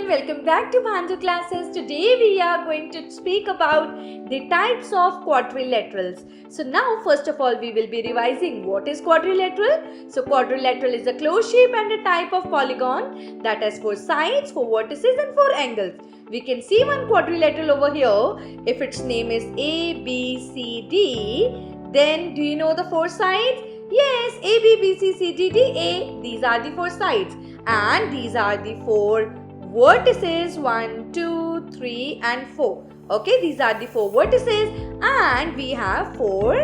everyone, welcome back to Bhanzu classes. Today we are going to speak about the types of quadrilaterals. So now first of all we will be revising what is quadrilateral. So quadrilateral is a closed shape and a type of polygon that has 4 sides, 4 vertices and 4 angles. We can see one quadrilateral over here. If its name is A, B, C, D, then do you know the 4 sides? Yes, A, B, B, C, C, D, D, A. These are the 4 sides. And these are the 4 vertices 1, 2, 3 and 4. Okay, these are the 4 vertices and we have 4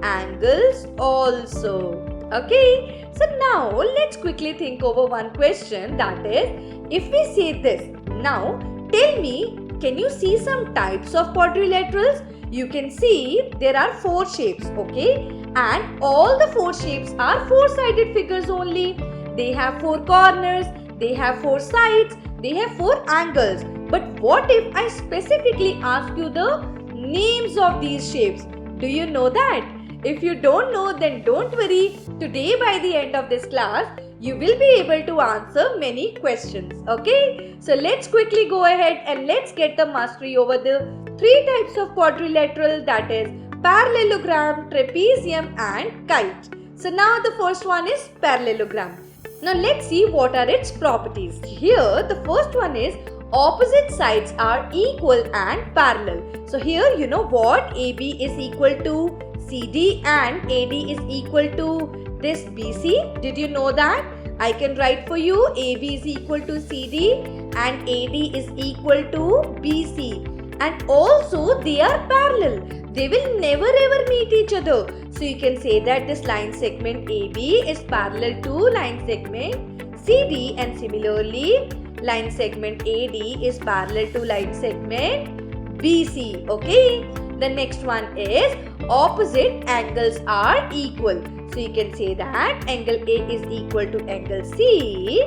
angles also. Okay, so now let's quickly think over one question, that is, if we say this, now tell me, can you see some types of quadrilaterals? You can see there are 4 shapes, okay, and all the 4 shapes are 4-sided figures only. They have 4 corners, they have 4 sides, they have 4 angles. But what if I specifically ask you the names of these shapes? Do you know that? If you don't know, then don't worry. Today by the end of this class, you will be able to answer many questions. Okay? So let's quickly go ahead and let's get the mastery over the 3 types of quadrilateral, that is parallelogram, trapezium and kite. So now the first one is parallelogram. Now let's see what are its properties. Here the first one is opposite sides are equal and parallel. So here you know what, AB is equal to CD and AD is equal to this BC. Did you know that? I can write for you AB is equal to CD and AD is equal to BC. And also they are parallel. They will never ever meet each other. So you can say that this line segment AB is parallel to line segment CD and similarly line segment AD is parallel to line segment BC. Okay. The next one is opposite angles are equal. So you can say that angle A is equal to angle C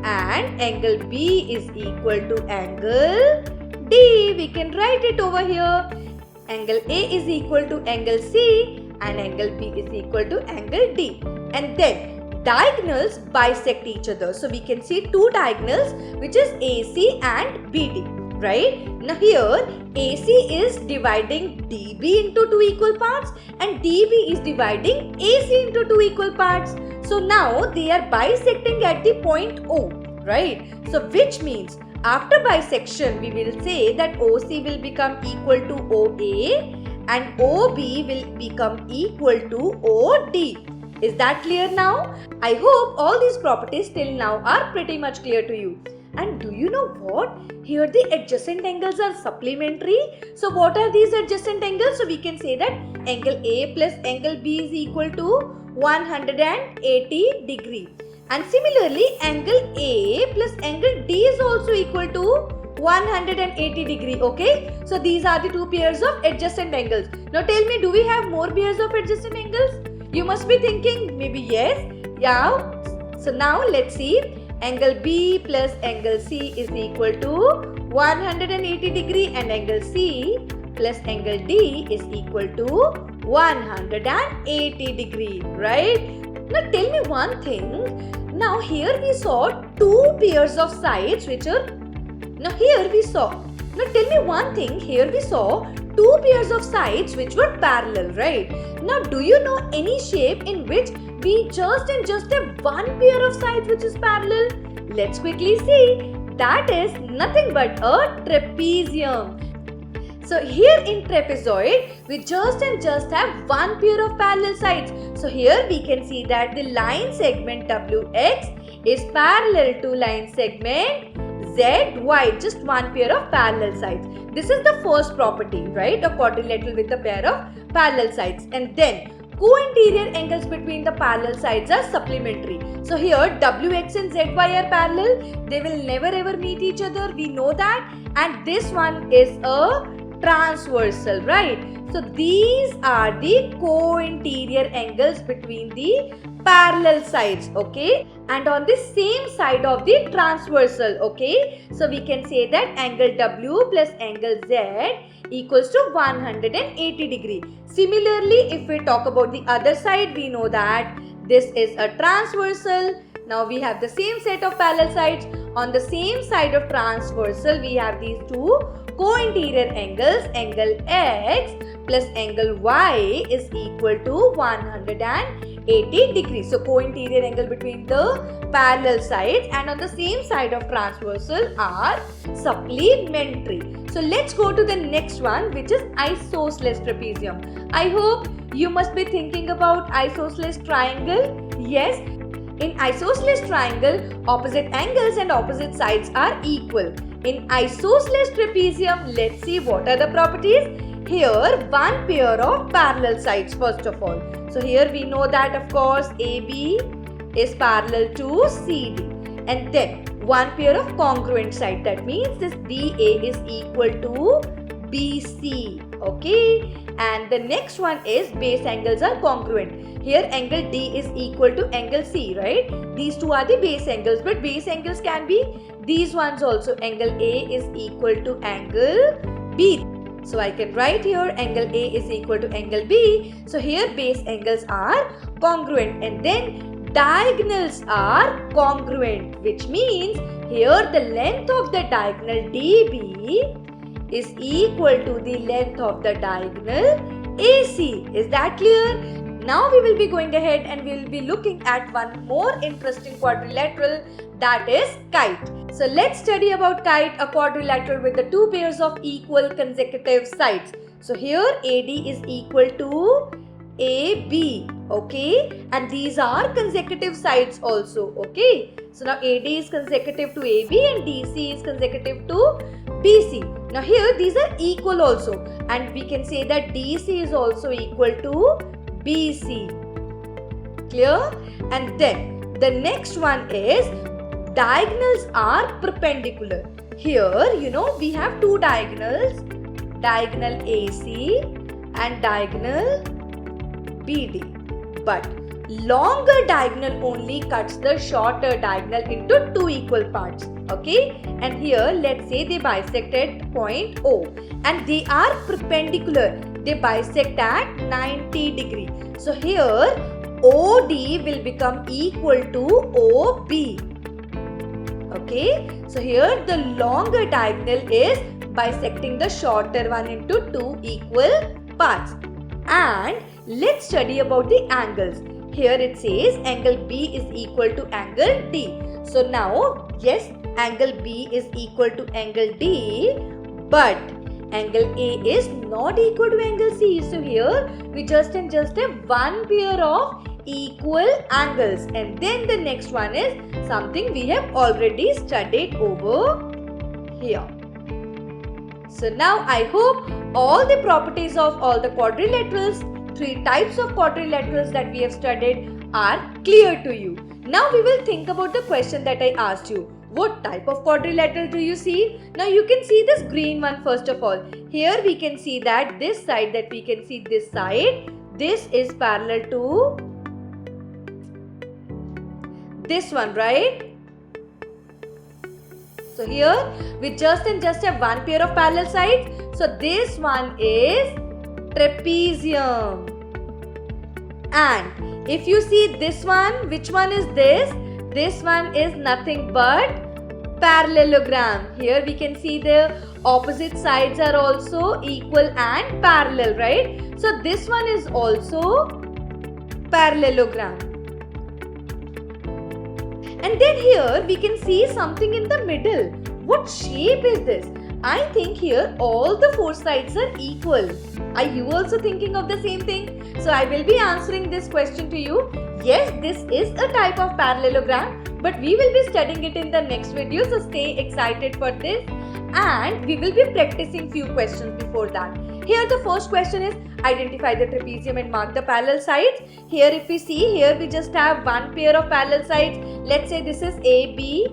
and angle B is equal to angle D. We can write it over here. Angle A is equal to angle C and angle B is equal to angle D. And then diagonals bisect each other. So we can see 2 diagonals, which is AC and BD. Right? Now here AC is dividing DB into 2 equal parts and DB is dividing AC into 2 equal parts. So now they are bisecting at the point O. Right? So which means after bisection, we will say that OC will become equal to OA and OB will become equal to OD. Is that clear now? I hope all these properties till now are pretty much clear to you. And do you know what? Here the adjacent angles are supplementary. So what are these adjacent angles? So we can say that angle A plus angle B is equal to 180 degree. And similarly, angle A plus angle D is also equal to 180 degree. Okay. So these are the 2 pairs of adjacent angles. Now tell me, do we have more pairs of adjacent angles? You must be thinking maybe yes. Yeah. So now let's see. Angle B plus angle C is equal to 180 degree and angle C plus angle D is equal to 180 degree. Right? Now tell me one thing. Now here we saw 2 pairs of sides which are, now tell me one thing, here we saw 2 pairs of sides which were parallel, right? Now do you know any shape in which we just have 1 pair of sides which is parallel? Let's quickly see. That is nothing but a trapezium. So here in trapezoid, we just have 1 pair of parallel sides. So here we can see that the line segment WX is parallel to line segment ZY, just 1 pair of parallel sides. This is the first property, right? A quadrilateral with a pair of parallel sides. And then co-interior angles between the parallel sides are supplementary. So here WX and ZY are parallel. They will never ever meet each other. We know that. And this one is a transversal, right? So these are the co-interior angles between the parallel sides, okay? And on the same side of the transversal, okay? So we can say that angle W plus angle Z equals to 180 degree. Similarly, if we talk about the other side, we know that this is a transversal, Now we have the same set of parallel sides. On the same side of transversal, we have these two co-interior angles. Angle X plus angle Y is equal to 180 degrees. So co-interior angle between the parallel sides and on the same side of transversal are supplementary. So let's go to the next one, which is isosceles trapezium. I hope you must be thinking about isosceles triangle. Yes, in isosceles triangle, opposite angles and opposite sides are equal. In isosceles trapezium, let's see what are the properties. Here, one pair of parallel sides first of all. So here we know that of course AB is parallel to CD, and then one pair of congruent side. That means this DA is equal to BC. Okay, and the next one is base angles are congruent. Here angle D is equal to angle C, right? These two are the base angles, but base angles can be these ones also. Angle A is equal to angle B. So I can write here angle A is equal to angle B. So here base angles are congruent, and then diagonals are congruent, which means here the length of the diagonal DB is equal to the length of the diagonal AC. Is that clear? Now we will be going ahead and we will be looking at one more interesting quadrilateral, that is kite. So let's study about kite, a quadrilateral with the two pairs of equal consecutive sides. So here AD is equal to AB, okay, and these are consecutive sides also, okay. So now AD is consecutive to AB and DC is consecutive to BC. Now here these are equal also, and we can say that DC is also equal to BC. Clear? And then the next one is diagonals are perpendicular. Here, you know, we have two diagonals, diagonal AC and diagonal BD. But longer diagonal only cuts the shorter diagonal into two equal parts. Okay, and here let's say they bisect at point O and they are perpendicular. They bisect at 90 degrees. So here OD will become equal to OB. Okay, so here the longer diagonal is bisecting the shorter one into two equal parts. And let's study about the angles. Here it says angle B is equal to angle D. So now, yes, angle B is equal to angle D, but angle A is not equal to angle C. So here we just have one pair of equal angles, and then the next one is something we have already studied over here. So now I hope all the properties of all the quadrilaterals, three types of quadrilaterals that we have studied are clear to you. Now we will think about the question that I asked you. What type of quadrilateral do you see? Now you can see this green one first of all. Here we can see that this side, this is parallel to this one, right? So here we just have one pair of parallel sides. So this one is trapezium. And if you see this one, which one is this? This one is nothing but parallelogram. Here we can see the opposite sides are also equal and parallel, right? So this one is also parallelogram. And then here we can see something in the middle. What shape is this? I think here all the four sides are equal. Are you also thinking of the same thing? So I will be answering this question to you. Yes, this is a type of parallelogram, but we will be studying it in the next video. So stay excited for this, and we will be practicing few questions before that. Here the first question is identify the trapezium and mark the parallel sides. Here if we see, here we just have one pair of parallel sides. Let's say this is AB,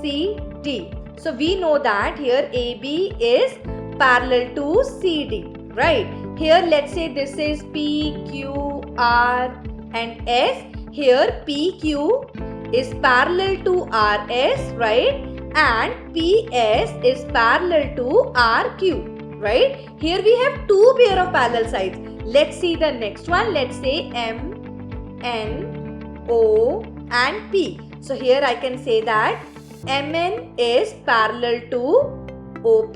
C, D. So we know that here AB is parallel to CD, right? Here let's say this is P, Q, R and S. Here PQ is parallel to RS, right? And PS is parallel to RQ, right? Here we have two pair of parallel sides. Let's see the next one. Let's say M, N, O, and P. So here I can say that MN is parallel to OP,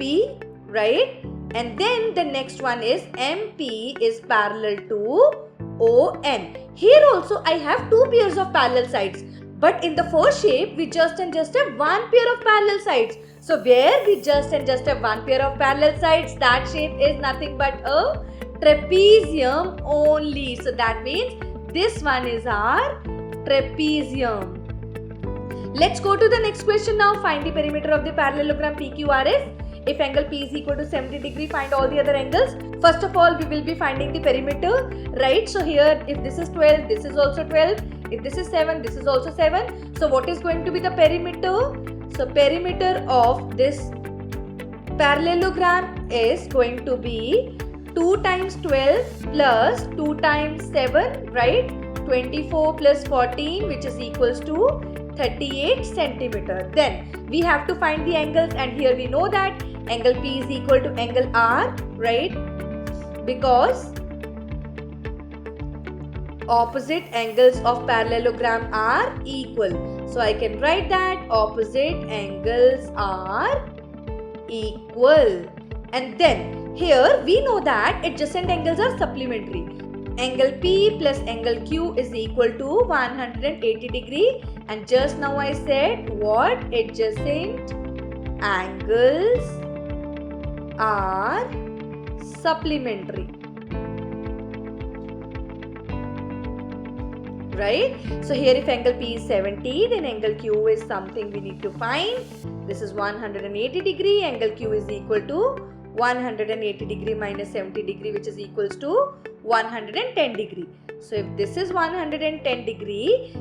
right? And then the next one is MP is parallel to ON. Here also I have two pairs of parallel sides. But in the first shape, we just have one pair of parallel sides. So where we just have one pair of parallel sides, that shape is nothing but a trapezium only. So that means this one is our trapezium. Let's go to the next question now. Find the perimeter of the parallelogram PQRS. If angle P is equal to 70 degree, find all the other angles. First of all, we will be finding the perimeter, right? So here, if this is 12, this is also 12. If this is 7, this is also 7. So what is going to be the perimeter? So perimeter of this parallelogram is going to be 2 times 12 plus 2 times 7, right? 24 plus 14, which is equals to 38 centimeter. Then we have to find the angles, and here we know that angle P is equal to angle R, right? Because opposite angles of parallelogram are equal. So I can write that opposite angles are equal. And then here we know that adjacent angles are supplementary. Angle P plus angle Q is equal to 180 degree. And just now I said what? Adjacent angles are supplementary. Right? So here if angle P is 70, then angle Q is something we need to find. This is 180 degree. Angle Q is equal to 180 degree minus 70 degree, which is equals to 110 degree. So if this is 110 degree,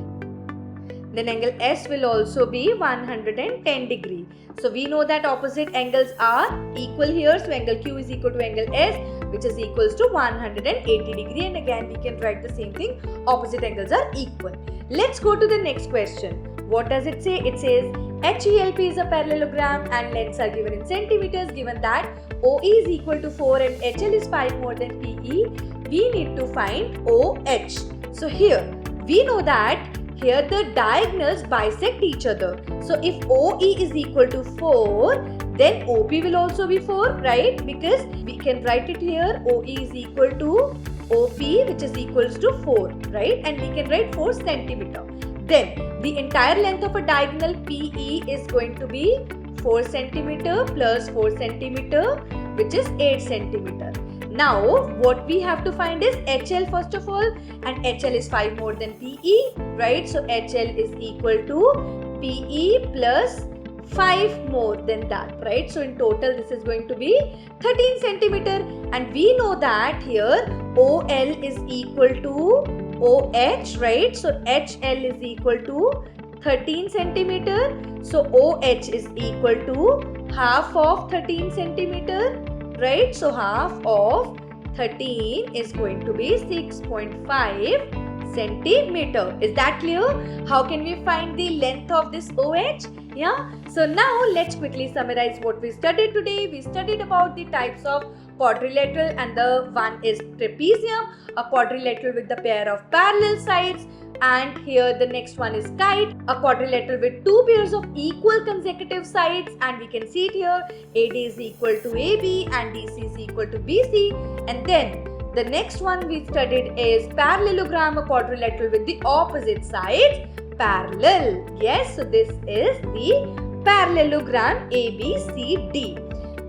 then angle S will also be 110 degree. So we know that opposite angles are equal here. So angle Q is equal to angle S, which is equals to 180 degree. And again we can write the same thing. Opposite angles are equal. Let's go to the next question. What does it say? It says HELP is a parallelogram and lengths are given in centimeters. Given that OE is equal to 4 and HL is 5 more than PE, we need to find OH. So here we know that here the diagonals bisect each other. So if OE is equal to 4, then OP will also be 4, right? Because we can write it here, OE is equal to OP, which is equals to 4, right? And we can write 4 centimeter. Then the entire length of a diagonal PE is going to be 4 centimeter plus 4 centimeter, which is 8 centimeter. Now what we have to find is HL first of all, and HL is 5 more than PE, right? So HL is equal to PE plus 5 more than that, right? So in total this is going to be 13 centimeter, and we know that here OL is equal to OH, right? So HL is equal to 13 centimeter. So OH is equal to half of 13 centimeter, right? So half of 13 is going to be 6.5 centimeter. Is that clear? How can we find the length of this OH? Yeah. So now let's quickly summarize what we studied today. We studied about the types of quadrilateral, and the one is trapezium, a quadrilateral with the pair of parallel sides. And here the next one is kite, a quadrilateral with two pairs of equal consecutive sides, and we can see it here, AD is equal to AB and DC is equal to BC. And then the next one we studied is parallelogram, a quadrilateral with the opposite sides parallel. Yes, so this is the parallelogram ABCD.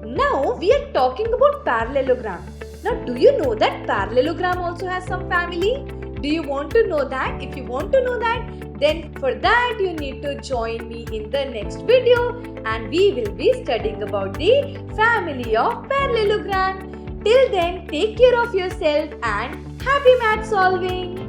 Now we are talking about parallelogram. Now do you know that parallelogram also has some family? Do you want to know that? If you want to know that, then for that you need to join me in the next video, and we will be studying about the family of parallelogram. Till then, take care of yourself and happy math solving!